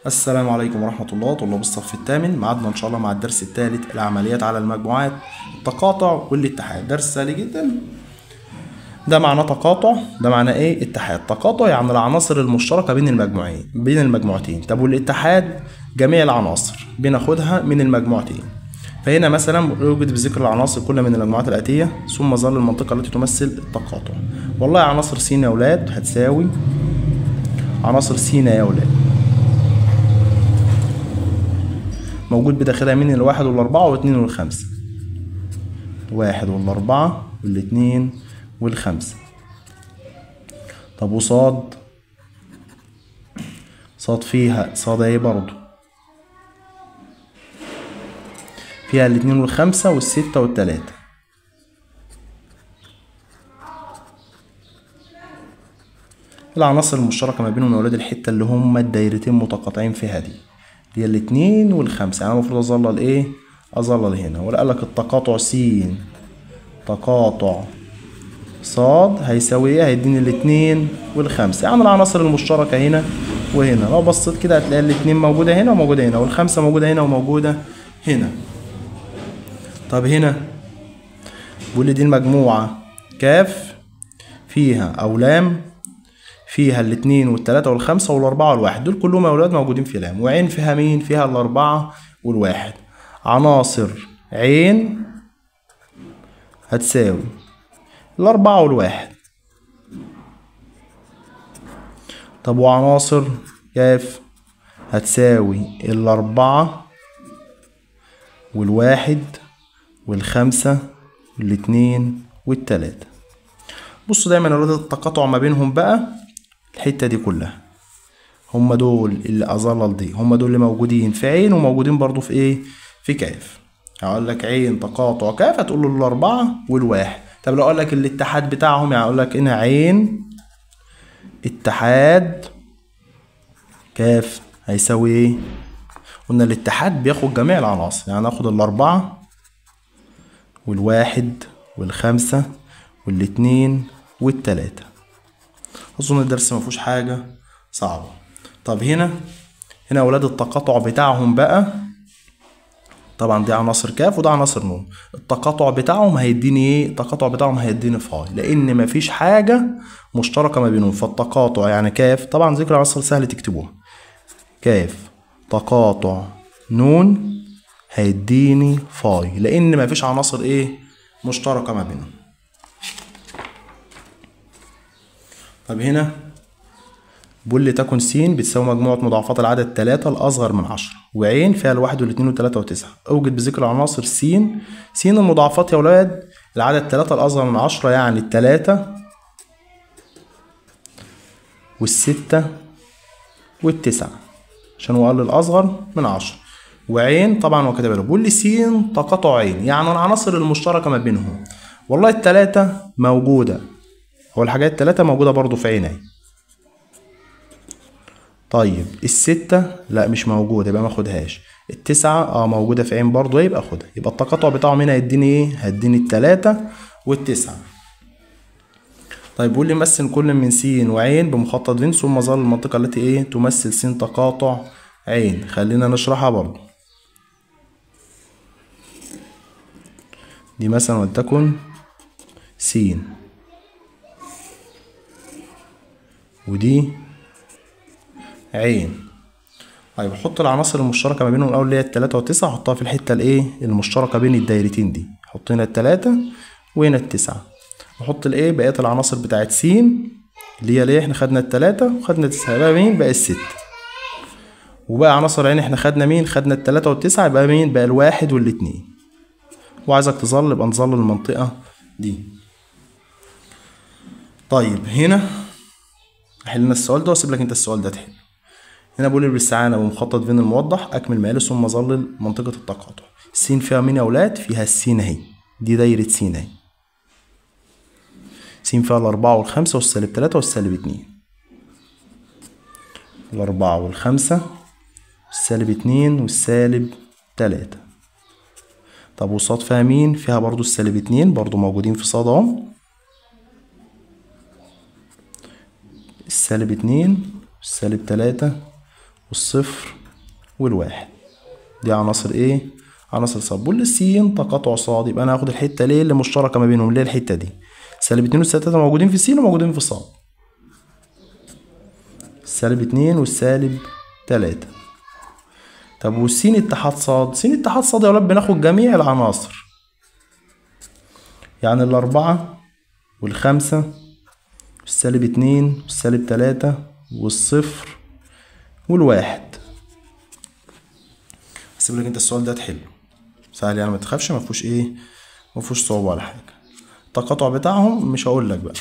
السلام عليكم ورحمة الله. طلاب الصف الثامن، ميعادنا إن شاء الله مع الدرس الثالث، العمليات على المجموعات، التقاطع والاتحاد. درس سهل جدا. ده معناه تقاطع، ده معناه إيه؟ اتحاد. تقاطع يعني العناصر المشتركة بين المجموعتين. طب والاتحاد جميع العناصر بناخدها من المجموعتين. فهنا مثلا يوجد بذكر العناصر كل من المجموعات الآتية ثم ظل المنطقة التي تمثل التقاطع. والله عناصر س يا أولاد هتساوي عناصر س يا أولاد موجود بداخلها مين؟ الواحد والأربعة والاتنين والخمسة. الواحد والأربعة والاتنين والخمسة. طب وصاد؟ صاد فيها صاد ايه برضو؟ فيها الاتنين والخمسة والستة والتلاتة. العناصر المشتركة ما بينهم يا ولاد الحتة اللي هما الدايرتين متقاطعين فيها دي، اللي هي الاتنين والخمسة. يعني المفروض أظلل ايه؟ أظلل هنا. ولا قالك التقاطع س تقاطع صاد هيساوي ايه؟ هيديني الاتنين والخمسة. يعني العناصر المشتركة هنا وهنا، لو بصيت كده هتلاقي الاتنين موجودة هنا وموجودة هنا، والخمسة موجودة هنا وموجودة هنا. طب هنا بيقول لي دي المجموعة كاف فيها أو لام فيها الاتنين والتلاتة والخمسة والأربعة والواحد، دول كلهم يا أولاد موجودين في لام. وعين فيها مين؟ فيها الأربعة والواحد. عناصر عين هتساوي الأربعة والواحد. طب وعناصر كاف هتساوي الأربعة والواحد والخمسة والاتنين والتلاتة. بصوا دايما يا ولاد التقاطع ما بينهم بقى الحتة دي كلها، هما دول اللي أظلل دي، هما دول اللي موجودين في عين وموجودين برضو في ايه؟ في كاف. هقول لك عين تقاطع كاف هتقول له الأربعة والواحد. طب لو أقول لك الاتحاد بتاعهم، يعني أقول لك هنا عين اتحاد كاف هيساوي ايه؟ قلنا الاتحاد بياخد جميع العناصر، يعني اخد الأربعة والواحد والخمسة والاتنين والتلاتة. أظن الدرس مفيهوش حاجة صعبة. طب هنا يا ولاد التقاطع بتاعهم بقى، طبعا دي عناصر كاف وده عناصر نون. التقاطع بتاعهم هيديني ايه؟ التقاطع بتاعهم هيديني فاي، لأن مفيش حاجة مشتركة ما بينهم. فالتقاطع يعني كاف، طبعا ذكر العناصر سهل تكتبوها، كاف تقاطع نون هيديني فاي، لأن مفيش عناصر ايه؟ مشتركة ما بينهم. طب هنا بيقول لي تكن س بتساوي مجموعة مضاعفات العدد 3 الأصغر من 10، وعين فيها الواحد والاتنين والتلاتة وتسعة. أوجد بذكر العناصر س. س المضاعفات يا ولاد العدد 3 الأصغر من 10، يعني التلاتة والستة والتسعة، عشان هو قال الأصغر من 10. وعين طبعا هو كاتبها له. بيقول لي س تقاطع عين، يعني العناصر المشتركة ما بينهم. والله التلاتة موجودة، هو الحاجات التلاتة موجودة برضو في عين اهي. طيب الستة لا مش موجودة يبقى ما اخدهاش. التسعة موجودة في عين برضو يبقى اخدها. يبقى التقاطع بتاعهم هنا هيديني ايه؟ هيديني التلاتة والتسعة. طيب بيقول لي مثل كل من س وعين بمخطط ف ثم ظل المنطقة التي ايه؟ تمثل س تقاطع عين. خلينا نشرحها برضو. دي مثلا ولتكن س، ودي عين. طيب حط العناصر المشتركة ما بينهم الأول اللي هي التلاتة والتسعة، حطها في الحتة الإيه؟ المشتركة بين الدايرتين دي. حط هنا التلاتة وهنا التسعة، وحط الإيه؟ بقية العناصر بتاعت س اللي هي الإيه؟ إحنا خدنا التلاتة وخدنا التسعة، يبقى مين؟ بقى الستة. وبقى عناصر عين إحنا خدنا مين؟ خدنا التلاتة والتسعة، يبقى مين؟ بقى الواحد والاتنين. وعايزك تظل يبقى نظل المنطقة دي. طيب هنا حلنا السؤال ده واسيب لك أنت السؤال ده تحل. هنا بقول بالاستعانة بمخطط فين الموضح أكمل مقاله ثم ظلل منطقة التقاطع. س فيها مين يا أولاد؟ فيها السين أهي، دي دايرة س أهي. س فيها الأربعة والخمسة والسالب تلاتة والسالب اتنين. الأربعة والخمسة والسالب اتنين والسالب تلاتة. طب وصاد فيها مين؟ فيها برضو السالب اتنين، برضو موجودين في صاد اهو. السالب اتنين والسالب تلاتة والصفر والواحد. دي عناصر ايه؟ عناصر صاد. بقول لي س تقاطع صاد، يبقى انا هاخد الحته ليه اللي مشتركه ما بينهم، اللي هي الحته دي. سالب 2 والسالب 3 موجودين في س وموجودين في صاد. السالب 2 والسالب 3. طب والسين اتحاد صاد؟ س اتحاد صاد يا ولاد بناخد جميع العناصر، يعني الأربعة والخمسة والسالب 2 والسالب 3 والصفر والواحد. هسيب لك انت السؤال ده تحله سهل يعني، ما تخافش، ما فيهوش ايه، ما فيهوش صعوبة ولا حاجة. التقاطع بتاعهم مش هقول لك بقى.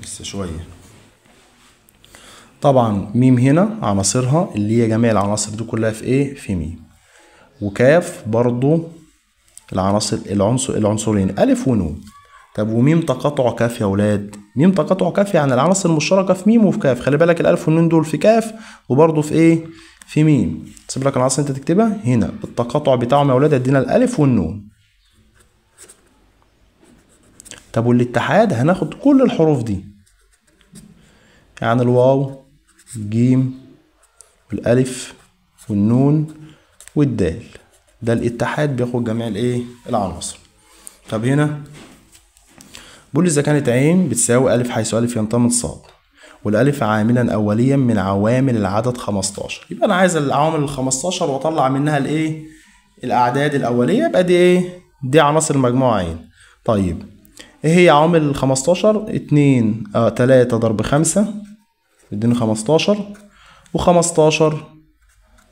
لسه شوية. طبعا ميم هنا عناصرها اللي هي جميع العناصر دي كلها في ايه؟ في ميم. وكاف برضو العنصرين ألف ونون. طب وميم تقاطع كاف يا ولاد؟ ميم تقاطع كاف يعني العناصر المشتركة في ميم وفي كاف. خلي بالك الألف والنون دول في كاف وبرضو في ايه؟ في ميم. سيب لك العناصر انت تكتبها هنا، التقاطع بتاعهم يا ولاد ادينا الألف والنون. طب والاتحاد هناخد كل الحروف دي، يعني الواو الجيم والألف والنون والدال. ده الاتحاد بياخد جميع الايه؟ العناصر. طب هنا بقول إذا كانت عين بتساوي ألف حيث ألف ينتمي من صاد، والألف عاملا أوليا من عوامل العدد 15، يبقى أنا عايز العوامل ال 15 وأطلع منها الإيه؟ الأعداد الأولية. يبقى دي إيه؟ دي عناصر المجموعة عين. طيب إيه هي عوامل ال 15؟ 3 ضرب 5 يديني 15، و15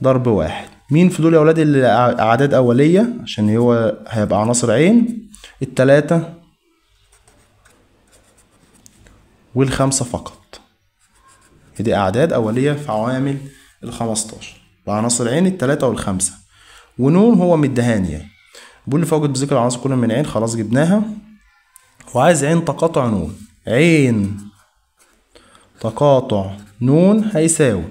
ضرب 1. مين في دول يا ولاد اللي أعداد أولية؟ عشان هو هيبقى عناصر عين. التلاتة والخمسة فقط. دي أعداد أولية في عوامل ال15 بعناصر عين، التلاتة والخمسة. ونون هو مدهاني يعني. بيقول لي فوجد بذكر العناصر كلها من عين، خلاص جبناها. وعايز عين تقاطع نون. عين تقاطع نون هيساوي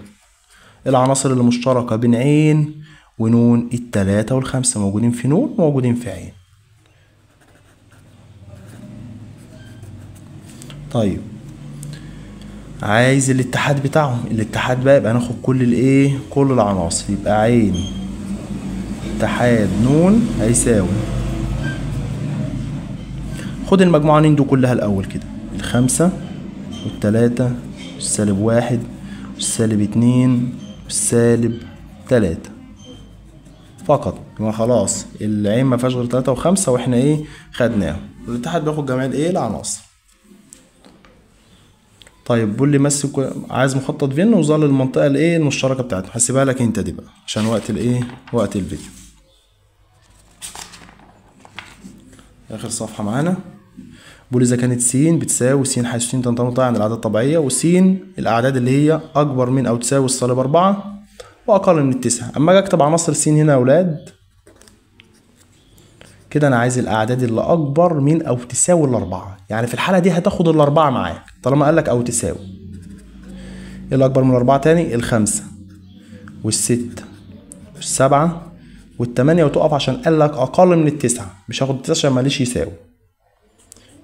العناصر اللي مشتركة بين عين ونون، التلاتة والخمسة موجودين في نون وموجودين في عين. طيب عايز الاتحاد بتاعهم. الاتحاد بقى يبقى ناخد كل الايه؟ كل العناصر. يبقى عين اتحاد نون هيساوي، خد المجموعة نين دي كلها الأول كده، الخمسة والتلاتة والسالب 1 والسالب 2 والسالب 3 فقط. يبقى خلاص العين ما فيهاش غير 3 و5 واحنا ايه؟ خدناهم. الاتحاد بياخد جميع الايه؟ العناصر. طيب بيقول لي مسك، عايز مخطط فين نوصل للمنطقة الايه؟ المشتركة بتاعتهم. هسيبها لك انت دي بقى عشان وقت الايه؟ وقت الفيديو. آخر صفحة معانا. بيقول إذا كانت س بتساوي س حيث س تنتمي عن الأعداد الطبيعية، وس الأعداد اللي هي أكبر من أو تساوي السالب 4 وأقل من 9. أما أجي أكتب عناصر س هنا يا أولاد كده، أنا عايز الأعداد اللي أكبر من أو تساوي الأربعة. يعني في الحالة دي هتاخد الأربعة معاك طالما قالك أو تساوي. إيه اللي أكبر من الأربعة تاني؟ الخمسة والستة والسبعة والتمانية، وتقف عشان قالك أقل من التسعة. مش هاخد التسعة عشان ماليش يساوي.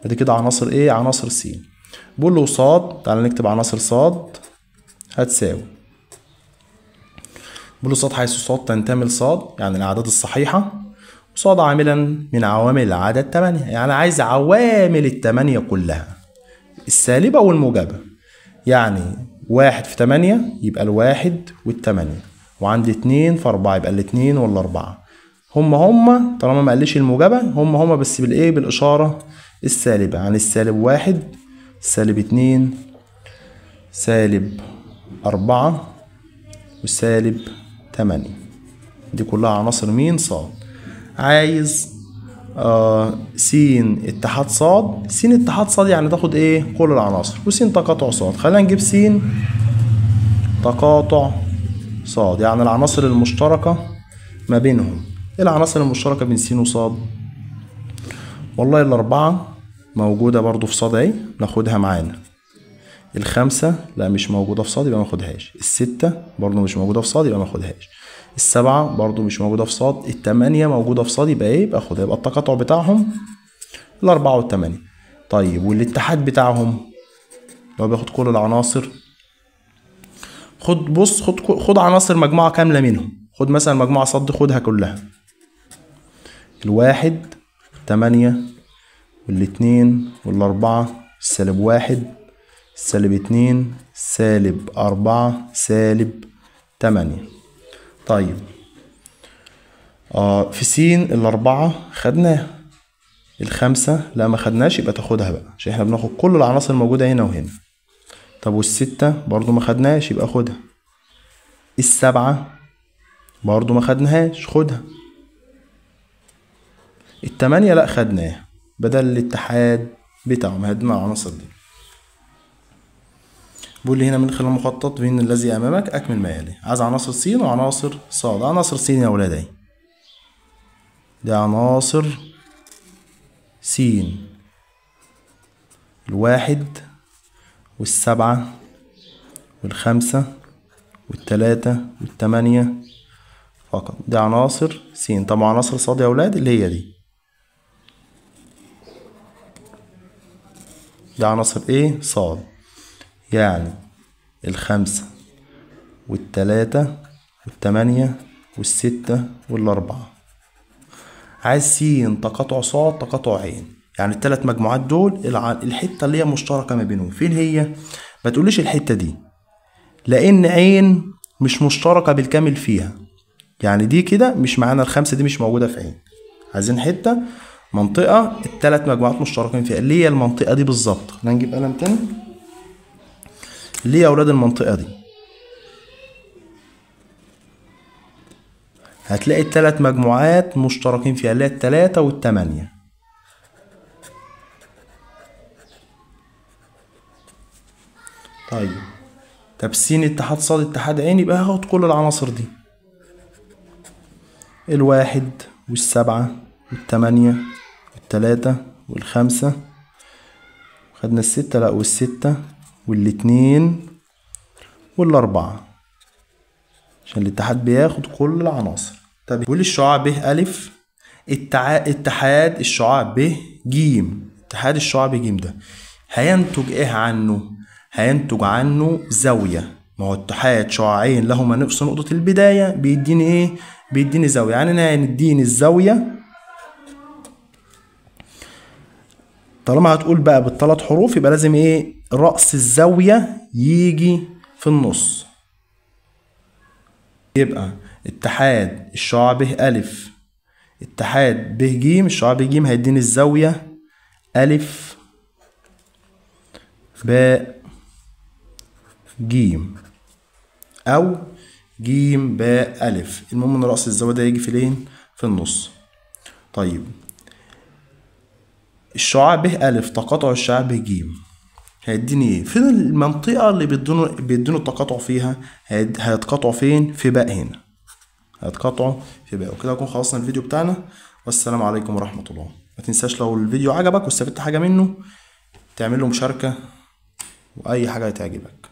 ادي كده عناصر ايه؟ عناصر س. بقول له صاد، تعالى نكتب عناصر صاد هتساوي. بقول له صاد حيث صاد تنتمي لصاد يعني الأعداد الصحيحة، وصاد عاملا من عوامل العدد 8. يعني عايز عوامل ال8 كلها السالبة والموجبة. يعني 1 في 8 يبقى الواحد والتمانية، وعندي 2 في 4 يبقى الاتنين والأربعة. هما طالما ما قاليش الموجبة هما بس بالايه؟ بالإشارة السالبة. يعني السالب 1 سالب 2 سالب 4 وسالب 8. دي كلها عناصر مين؟ صاد. عايز س اتحاد صاد. س اتحاد صاد يعني تاخد ايه؟ كل العناصر. وس تقاطع صاد، خلينا نجيب س تقاطع صاد يعني العناصر المشتركة ما بينهم. ايه العناصر المشتركة بين س وصاد؟ والله الأربعة موجودة برضو في صاد اهي، ناخدها معانا. الخمسة لا مش موجودة في صاد يبقى ماخدهاش. الستة برضو مش موجودة في صاد يبقى ماخدهاش. السبعة برضو مش موجودة في صاد. التمانية موجودة في صاد يبقى ايه؟ يبقى اخدها. يبقى التقاطع بتاعهم الأربعة والتمانية. طيب والاتحاد بتاعهم لو بياخد كل العناصر، خد عناصر مجموعة كاملة منهم. خد مثلا مجموعة صد، خدها كلها. الواحد، 8 والاتنين والأربعة، -1 -2 -4 -8. طيب في س الأربعة خدناها، الخمسة لا ما خدناش، يبقى تاخدها بقى عشان احنا بناخد كل العناصر الموجودة هنا وهنا. طب والستة برضو ما خدناش، يبقى خدها. السبعة برضو ما خدناهاش، خدها. التمانية لا خدناها، بدل الاتحاد بتاعهم هدنا العناصر دي. بيقول لي هنا من خلال مخطط بين الذي امامك اكمل ما يلي. عايز عناصر س وعناصر ص. عناصر س يا ولاد اهي، دي عناصر س، الواحد والسبعة والخمسة والتلاتة والتمانية فقط، دي عناصر س. طب عناصر ص يا ولاد اللي هي دي عناصر ايه؟ ص. يعني الخمسة والتلاتة والتمانية والستة والأربعة. عايز س تقاطع ص تقاطع عين، يعني التلات مجموعات دول الحتة اللي هي مشتركة ما بينهم فين هي؟ ما تقوليش الحتة دي، لأن عين مش مشتركة بالكامل فيها، يعني دي كده مش معانا، الخمسة دي مش موجودة في عين. عايزين حتة منطقة التلات مجموعات مشتركين فيها، اللي هي المنطقة دي بالظبط. خلينا نجيب قلم تاني. اللي هي يا أولاد المنطقة دي، هتلاقي التلات مجموعات مشتركين فيها، اللي هي التلاتة والتمانية. طيب طب س اتحاد ص اتحاد عين، يبقى هاخد كل العناصر دي، الواحد والسبعة والتمانية والتلاتة والخمسة، خدنا الستة لا، والستة والاتنين والأربعة، عشان الاتحاد بياخد كل العناصر. طب بيقول الشعاع ب ألف اتحاد الشعاع ب ج. اتحاد الشعاع ب ج ده هينتج ايه عنه؟ هينتج عنه زاوية. ما هو اتحاد شعاعين لهما نفس نقطة البداية بيديني ايه؟ بيديني زاوية. يعني انا هنديني الزاوية، طالما هتقول بقى بالثلاث حروف يبقى لازم ايه؟ رأس الزاوية يجي في النص. يبقى اتحاد الشعاع ب ألف اتحاد ب ج، الشعاع ب ج هيديني الزاوية ألف باء ج أو ج باء ألف، المهم إن رأس الزاوية ده يجي فين؟ في النص. طيب الشعاع ب ألف تقاطع الشعاع ب ج هيديني ايه؟ فين المنطقة اللي بيدونوا التقاطع فيها؟ هيتقاطعوا فين؟ في باء هنا، هيتقاطعوا في باء. وكده نكون خلصنا الفيديو بتاعنا، والسلام عليكم ورحمة الله. ما تنساش لو الفيديو عجبك واستفدت حاجة منه تعمل له مشاركة وأي حاجة تعجبك.